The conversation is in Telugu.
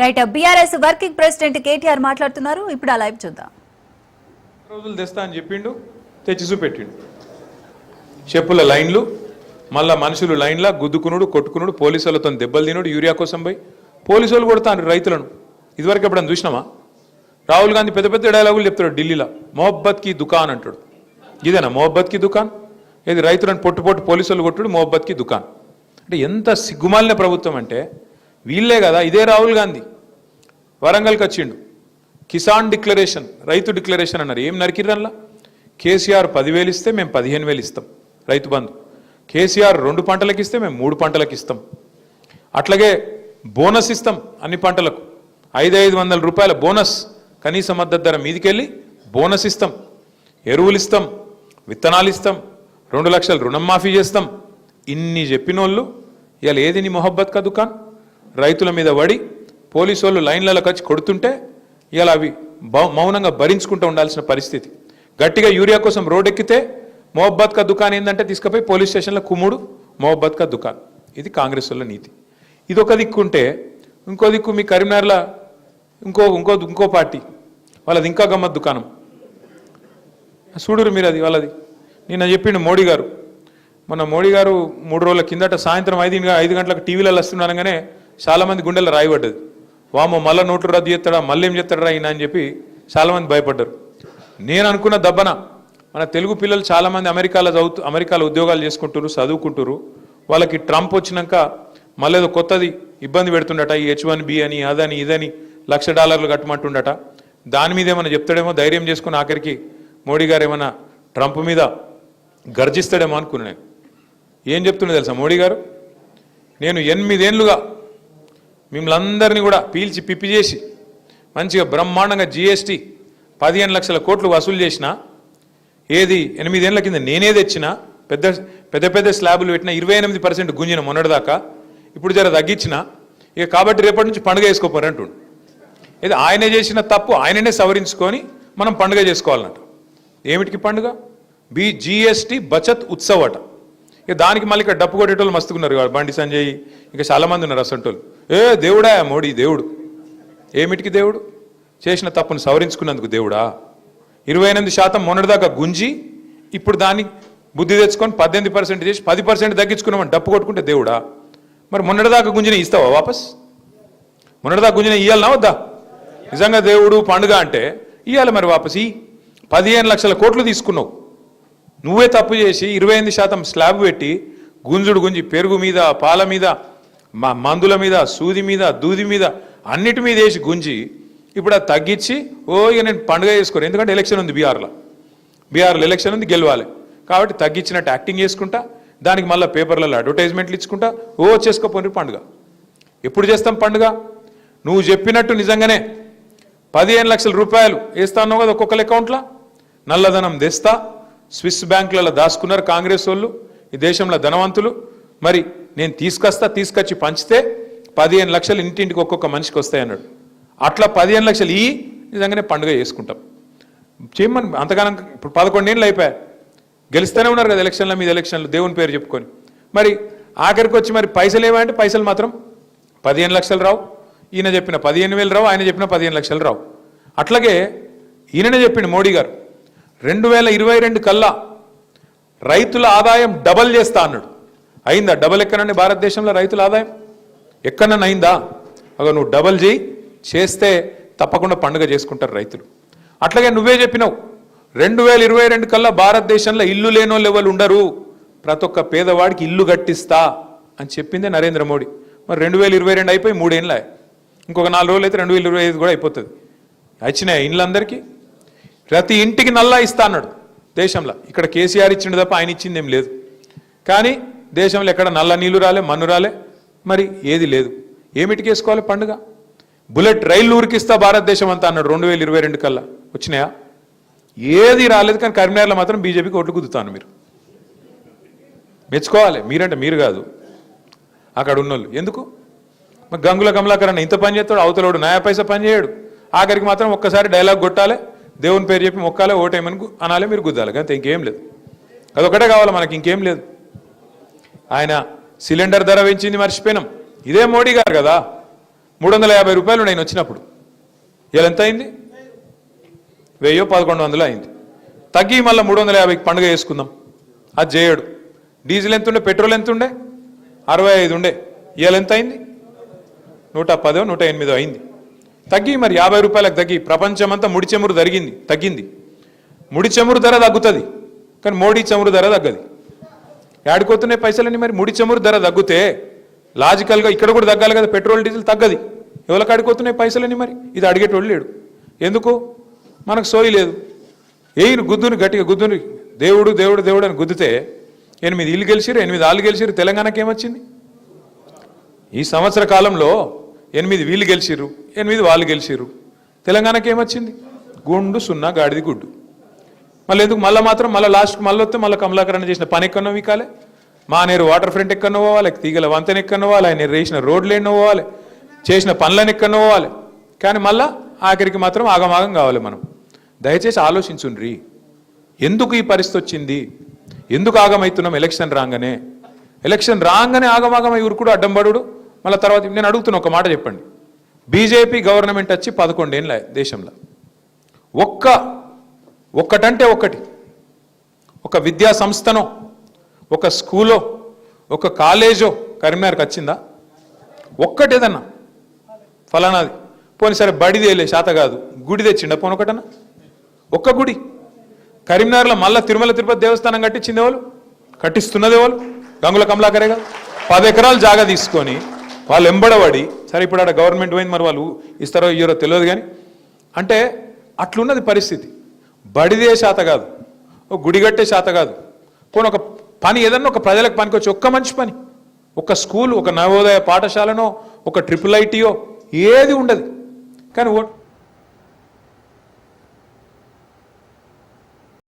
Right BRS working president KTR మాట్లాడుతున్నారు. ఇప్పుడు ఆ లైవ్ చూద్దాం. రోజులు తెస్తా అని చెప్పిండు, తెచ్చి చూపెట్టిండు. చెప్పుల లైన్లు, మళ్ళా మనుషులు లైన్లా గుద్దుకునుడు, కొట్టుకునుడు, పోలీసులతో దెబ్బలు తినుడు, యూరియా కోసం పోయి పోలీసులు కొడతాను రైతులను. ఇదివరకు ఎప్పుడన్నా చూసినామా? రాహుల్ గాంధీ పెద్ద పెద్ద డైలాగులు చెప్తాడు ఢిల్లీలో, మొహబ్బత్ కి దుకాన్ అంటాడు. ఇదేనా మొహబ్బత్ కి దుకాన్? ఇది రైతులను పొట్టు పోలీసులు కొట్టుడు మొహబ్బత్ కి దుకాన్ అంటే ఎంత సిగ్గుమాలిన ప్రభుత్వం అంటే వీళ్ళే కదా. ఇదే రాహుల్ గాంధీ వరంగల్కి వచ్చిండు, కిసాన్ డిక్లరేషన్, రైతు డిక్లరేషన్ అన్నారు. ఏం నరికిరల్లా? కేసీఆర్ 10,000 ఇస్తే మేము 15,000 ఇస్తాం రైతు బంధు. కేసీఆర్ 2 పంటలకు ఇస్తే మేము 3 పంటలకు ఇస్తాం. అట్లాగే బోనస్ ఇస్తాం అన్ని పంటలకు, 500 రూపాయల బోనస్, కనీస మద్దతు ధర మీదికెళ్ళి బోనస్ ఇస్తాం. ఎరువులు ఇస్తాం, విత్తనాలు ఇస్తాం, 2 లక్షల రుణం మాఫీ చేస్తాం. ఇన్ని చెప్పినోళ్ళు ఇవాళ ఏది నీ మొహబ్బత్ కా దుకాన్? రైతుల మీద పడి పోలీసు వాళ్ళు లైన్లకు వచ్చి కొడుతుంటే ఇవాళ అవి మౌనంగా భరించుకుంటూ ఉండాల్సిన పరిస్థితి. గట్టిగా యూరియా కోసం రోడ్డెక్కితే మొహబ్బత్ కా దుకాన్ ఏంటంటే తీసుకుపోయి పోలీస్ స్టేషన్లో కుమ్ముడు మొహబ్బత్ కా దుకాన్. ఇది కాంగ్రెస్ వాళ్ళ నీతి. ఇది ఒక దిక్కుంటే ఇంకో దిక్కు మీ కరీంనగర్లో ఇంకో పార్టీ వాళ్ళది ఇంకా గమ్మత్ దుకాణం. చూడురు మీరు, అది వాళ్ళది. నిన్న చెప్పిండు మోడీ గారు, మొన్న మోడీ గారు 3 రోజుల కిందట సాయంత్రం 5 గంటలకు టీవీలలో వస్తున్నానగానే చాలామంది గుండెల్లో రాయబడ్డది. వామో మళ్ళీ నోట్లు రద్దు చేస్తాడా, మళ్ళీ ఏం చేస్తాడా ఈయన అని చెప్పి చాలామంది భయపడ్డారు. నేను అనుకున్న దబ్బన మన తెలుగు పిల్లలు చాలామంది అమెరికాలో ఉద్యోగాలు చేసుకుంటారు, చదువుకుంటారు. వాళ్ళకి ట్రంప్ వచ్చినాక మళ్ళీ ఏదో కొత్తది ఇబ్బంది పెడుతుండట, ఈ H1B అని అదని ఇదని $1,00,000 కట్టమంటుండట. దాని మీద ఏమైనా చెప్తాడేమో ధైర్యం చేసుకుని ఆఖరికి మోడీ గారు ఏమైనా ట్రంప్ మీద గర్జిస్తాడేమో అనుకున్నాను. ఏం చెప్తున్నా తెలుసా మోడీ గారు? నేను 8 ఏళ్ళుగా మిమ్మల్ని అందరినీ కూడా పీల్చి పిప్పి చేసి మంచిగా బ్రహ్మాండంగా GST 15 లక్షల కోట్లు వసూలు చేసిన, ఏది 8 ఏళ్ల కింద నేనే తెచ్చిన, పెద్ద స్లాబులు పెట్టిన, 28% గుంజిన మొన్నటిదాకా, ఇప్పుడు జర తగ్గించిన. ఇక కాబట్టి రేపటి నుంచి పండుగ వేసుకోపోరు అంటుండు. ఇది ఆయనే చేసిన తప్పు ఆయననే సవరించుకొని మనం పండుగ చేసుకోవాలన్నట. ఏమిటికి పండుగ? GST బచత్ ఉత్సవ్ అట. ఇక దానికి మళ్ళీ ఇక్కడ డప్పు కొట్టేటోళ్ళు మస్తుకున్నారు, బండి సంజయ్ ఇంకా చాలామంది ఉన్నారు అసంటోళ్ళు. దేవుడా మోడీ దేవుడు? ఏమిటికి దేవుడు? చేసిన తప్పును సవరించుకున్నందుకు దేవుడా? 28% మొన్నటిదాకా గుంజి ఇప్పుడు దాన్ని బుద్ధి తెచ్చుకొని 18% చేసి 10% తగ్గించుకున్నామని డప్పు కొట్టుకుంటే దేవుడా? మరి మొన్నటిదాకా గుంజిన ఇస్తావా వాపస్? మొన్నటిదాకా గుంజిన ఇయ్యాలనా వద్దా? నిజంగా దేవుడు పండుగ అంటే ఇయ్యాలి మరి వాపస్. 15 లక్షల కోట్లు తీసుకున్నావు, నువ్వే తప్పు చేసి 28% స్లాబ్ పెట్టి గుంజి పెరుగు మీద, పాల మీద, మందుల మీద, సూది మీద, దూది మీద, అన్నిటి మీద వేసి గుంజి ఇప్పుడు అది తగ్గించి ఇక నేను పండుగ చేసుకోను. ఎందుకంటే ఎలక్షన్ ఉంది బీఆర్లో ఎలక్షన్ ఉంది, గెలవాలి కాబట్టి తగ్గించినట్టు యాక్టింగ్ చేసుకుంటా, దానికి మళ్ళీ పేపర్లలో అడ్వర్టైజ్మెంట్లు ఇచ్చుకుంటా చేసుకోపోయి పండుగ. ఎప్పుడు చేస్తాం పండుగ? నువ్వు చెప్పినట్టు నిజంగానే 15 లక్షల రూపాయలు వేస్తా అన్నావు కదా ఒక్కొక్కరి అకౌంట్లో, నల్లధనం తెస్తా, స్విస్ బ్యాంకులలో దాచుకున్నారు కాంగ్రెస్ వాళ్ళు, ఈ దేశంలో ధనవంతులు. మరి నేను తీసుకొచ్చి పంచితే 15 లక్షలు ఇంటింటికి ఒక్కొక్క మనిషికి వస్తాయన్నాడు. అట్లా 15 లక్షలు నిజంగానే పండుగ చేసుకుంటాం. చేయమని అంతగానం ఇప్పుడు 11 ఏళ్ళు అయిపోయాయి, గెలుస్తూనే ఉన్నారు కదా ఎలక్షన్ల మీద ఎలక్షన్లు దేవుని పేరు చెప్పుకొని. మరి ఆఖరికి వచ్చి మరి పైసలు ఏమంటే పైసలు మాత్రం 15 లక్షలు రావు. ఈయన చెప్పిన 15,000 రావు, ఆయన చెప్పిన 15 లక్షలు రావు. అట్లాగే ఈయననే చెప్పిండు మోడీ గారు 2022 కల్లా రైతుల ఆదాయం డబల్ చేస్తా అన్నాడు. అయిందా? డబల్ ఎక్కనండి భారతదేశంలో రైతుల ఆదాయం ఎక్కడన్నా అయిందా? నువ్వు డబల్ చేస్తే తప్పకుండా పండుగ చేసుకుంటారు రైతులు. అట్లాగే నువ్వే చెప్పినావు 2022 కల్లా భారతదేశంలో ఇల్లు లేని వాళ్ళు ఎవరు ఉండరు, ప్రతి ఒక్క పేదవాడికి ఇల్లు కట్టిస్తా అని చెప్పిందే నరేంద్ర మోడీ. మరి 2022 అయిపోయి 3 ఏళ్ళ, ఇంకొక 4 రోజులు అయితే 2025 కూడా అయిపోతుంది. వచ్చినాయి ఇండ్లందరికీ, ప్రతి ఇంటికి నల్లా ఇస్తా అన్నాడు దేశంలో. ఇక్కడ కేసీఆర్ ఇచ్చిండు తప్ప ఆయన ఇచ్చింది ఏం లేదు. కానీ దేశంలో ఎక్కడ నల్ల నీళ్లు రాలే, మన్ను రాలే, మరి ఏది లేదు. ఏమిటికి వేసుకోవాలి పండుగ? బుల్లెట్ రైళ్ళు ఊరికిస్తా భారతదేశం అంతా అన్నాడు 2022 కల్లా. వచ్చినాయా? ఏది రాలేదు. కానీ కరీంనగర్లో మాత్రం బీజేపీకి ఓట్లు కుదుతాను. మీరు మెచ్చుకోవాలి, మీరంటే మీరు కాదు, అక్కడ ఉన్నోళ్ళు. ఎందుకు? మరి గంగుల కమలాకర్ అన్న ఇంత పని చేస్తాడు, అవతలోడు నయా పైసా పని చేయడు. ఆఖరికి మాత్రం ఒక్కసారి డైలాగ్ కొట్టాలి, దేవుని పేరు చెప్పి మొక్కాలే, ఓటేమని అనాలే, మీరు గుద్దాలి, అంతే, ఇంకేం లేదు. అదొకటే కావాలి మనకి, ఇంకేం లేదు. ఆయన సిలిండర్ ధర పెంచింది మర్చిపోయినాం, ఇదే మోడీ గారు కదా. 350 రూపాయలు నేను వచ్చినప్పుడు. ఇలా ఎంత అయింది? 1000-1100 అయింది. తగ్గి మళ్ళీ 350కి పండుగ చేసుకుందాం. అది చేయడు. డీజిల్ ఎంత ఉండే, పెట్రోల్ ఎంత ఉండే? 65 ఉండే. ఇవాళ ఎంత అయింది? 110-108 అయింది. తగ్గి మరి 50 రూపాయలకు తగ్గి. ప్రపంచమంతా ముడి చమురు తగ్గింది. ముడి చమురు ధర తగ్గుతుంది, కానీ మోడీ చమురు ధర తగ్గది. ఆడుకోతున్నాయి పైసలని. మరి ముడి చమురు ధర తగ్గితే లాజికల్గా ఇక్కడ కూడా తగ్గాలి కదా, పెట్రోల్ డీజిల్ తగ్గది. ఎవరికి ఆడుకోతున్నాయి పైసలని? మరి ఇది అడిగేటోళ్ళు లేడు. ఎందుకు? మనకు సోయి లేదు. ఏయిని గుద్దుని గట్టిగా గుద్దుని దేవుడు దేవుడు దేవుడు అని గుద్దితే 8 ఇల్లు గెలిచిరు, 8 ఆళ్ళు గెలిచిరు. తెలంగాణకి ఏమొచ్చింది? ఈ సంవత్సర కాలంలో 8 వీళ్ళు గెలిచిరు, 8 వాళ్ళు గెలిచిరు. తెలంగాణకి ఏమొచ్చింది? గుండు సున్నా గాడిది గుడ్డు. మళ్ళీ ఎందుకు? మళ్ళీ లాస్ట్కి మళ్ళీ వస్తే మళ్ళీ కమలాకరణ చేసిన పని ఎక్కడో వీకాలి, మానేరు వాటర్ ఫ్రంట్ ఎక్కడో పోవాలి, తీగల వంతెన ఎక్కడో పోవాలి, ఆయన వేసిన రోడ్లు ఎన్నో పోవాలి, చేసిన పనులను ఎక్కడో పోవాలి. కానీ మళ్ళా ఆఖరికి మాత్రం ఆగమాగం కావాలి. మనం దయచేసి ఆలోచించుండ్రి, ఎందుకు ఈ పరిస్థితి వచ్చింది? ఎందుకు ఆగమవుతున్నాం? ఎలక్షన్ రాగానే ఆగమాగం ఇವರು కూడా అడ్డంబడు. మళ్ళీ తర్వాత నేను అడుగుతున్నా, ఒక మాట చెప్పండి. బీజేపీ గవర్నమెంట్ వచ్చి 11 ఏళ్ళ దేశంలో ఒక్కటంటే ఒక్కటి, ఒక విద్యా సంస్థనో, ఒక స్కూలో, ఒక కాలేజో కరీంనగర్కి వచ్చిందా? ఒక్కటేదన్నా ఫలానాది. పోనీ సరే బడిదేలే శాత కాదు, గుడి తెచ్చిండ పోను ఒకటన్నా? ఒక్క గుడి కరీంనగర్లో మళ్ళీ తిరుమల తిరుపతి దేవస్థానం కట్టించింది ఎవరు? కట్టిస్తున్నది ఎవరు? గంగుల కమలాకరే కదా. 10 ఎకరాలు జాగా తీసుకొని వాళ్ళు ఎంబడబడి, సరే ఇప్పుడు ఆడ గవర్నమెంట్ పోయింది, మరి వాళ్ళు ఇస్తారో ఇయ్యరో తెలియదు. కానీ అంటే అట్లున్నది పరిస్థితి. బడిదే శాత కాదు, ఒక గుడి కట్టే శాత కాదు. పోనీ ఒక పని ఏదన్నా ఒక ప్రజలకు పనికొచ్చి ఒక్క మంచి పని, ఒక స్కూల్, ఒక నవోదయ పాఠశాలనో, ఒక ట్రిపుల్ ఐటీయో ఏది ఉండదు. కానీ